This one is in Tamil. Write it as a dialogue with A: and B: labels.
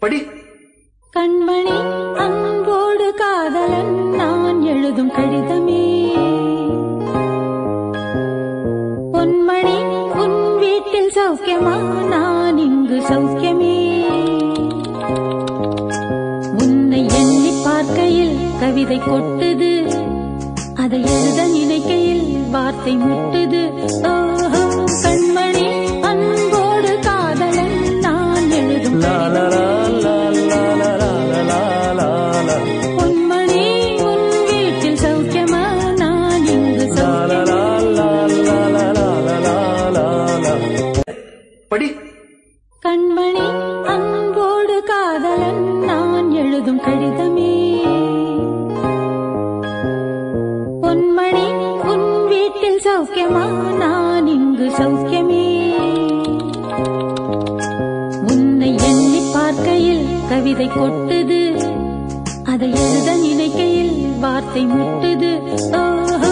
A: படி.
B: கண்மணி அன்போடு காதலன் நான் எழுதும் கடிதமே. பொன்மணி உன் வீட்டில் சௌக்கியமா, நான் இங்கு சௌக்கியமே. உன்னை எண்ணி பார்க்கையில் கவிதை கொட்டுது, அதை எழுத நினைக்கையில் வார்த்தை முட்டுது. ஓஹோ கண்மணி அன்போடு காதலன் நான் எழுதும் பொன்மணி உன் வீட்டில் சௌக்கியமா, நான் இங்கு
A: படி.
B: கண்மணி அன்போடு காதலன் நான் எழுதும் கடிதமே. பொன்மணி உன் வீட்டில் சௌக்கியமா, நான் இங்கு சௌக்கியமே. உன்னை எண்ணி பார்க்கையில் கவிதை கொட்டுது, அதை எழுத நினைக்கையில் வார்த்தை முட்டுது. ஓஹோ